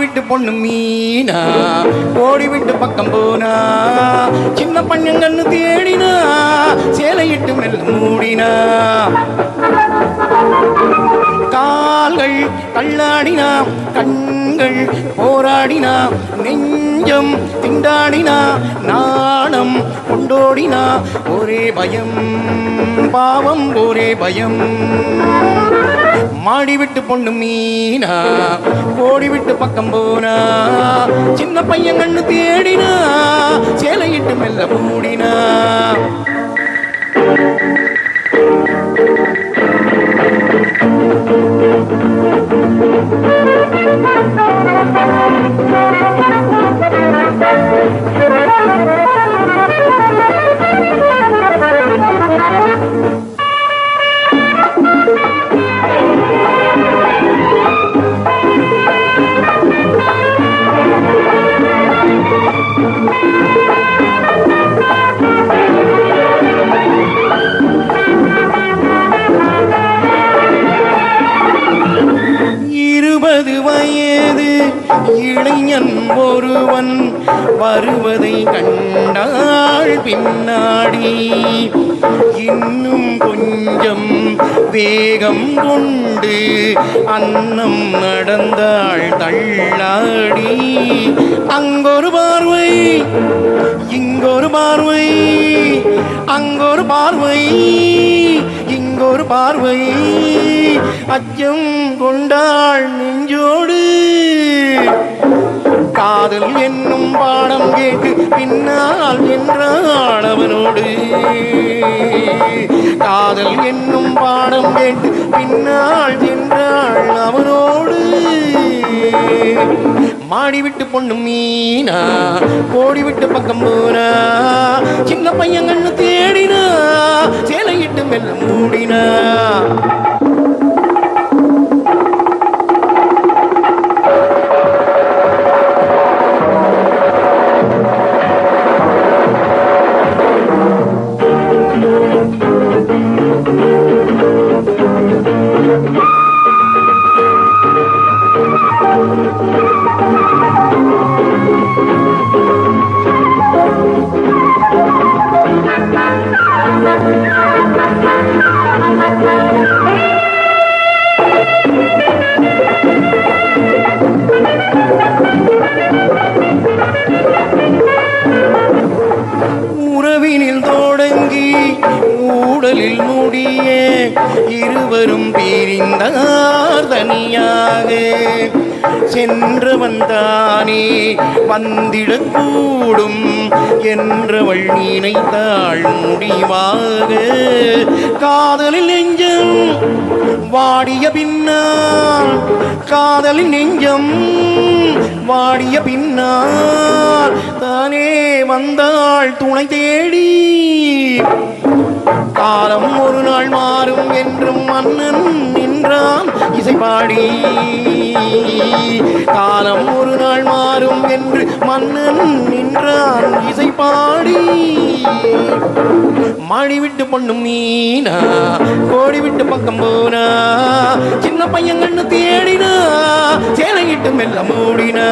விட்டு பொண்ணு மீனா ஓடிவிட்டு பக்கம் போனா சின்ன பையங்கன்னு தேடினா சேலையிட்டு மெல்ல மூடினா கால்கள் தள்ளாடினா கண்கள் போராடினா நெஞ்சம் திண்டாடினா நாணம் கொண்டோடினா ஒரே பயம் பாவம் ஒரே பயம் மாடிவிட்டு பொண்ணு மீனா ஓடிவிட்டு பக்கம் போனா சின்ன பையன் கண்ணு தேடினா சேலையிட்டு மெல்ல மூடினா இளைஞன் ஒருவன் வருவதை கண்டாள் பின்னாடி இன்னும் கொஞ்சம் வேகம் கொண்டு அன்னம் நடந்தாள் தள்ளாடி அங்கொரு பார்வை இங்கொரு பார்வை அங்கொரு பார்வை இங்கொரு பார்வை அச்சம் கொண்டாள் நெஞ்சோடு காதல் என்னும் பாடம் கேட்டு பின்னால் என்றாள் அவனோடு காதல் என்னும் பாடம் கேட்டு பின்னால் சென்றாள் அவனோடு மாடிவிட்டு பொண்ணு மீனா கோடிவிட்டு பக்கம் போனா சின்ன பையன் கண்ணு தேடினா சேலையிட்டு மெல்ல மூடினா உறவினில் தொடங்கி ஊடலில் முடிய இருவரும் பிரிந்தார் தனியாக சென்றவன் தானே வந்திடக்கூடும் என்றவள் நினைத்தாள் முடிவாக காதலில் நெஞ்சம் வாடிய பின்னால் காதலின் நெஞ்சம் வாடிய பின்னால் தானே வந்தாள் துணை தேடி காலம் ஒரு நாள் மாறும் என்றும் மன்னன் நின்றான் இசைப்பாடி காலம் ஒரு நாள் மாறும் என்று மன்னன் நின்றான் இசைப்பாடி மாடிவிட்டு பொண்ணு மீனா கோடிவிட்டு பக்கம் போனா சின்ன பையன் கண்ணு தேடினா சேலையிட்டு மெல்ல மூடினா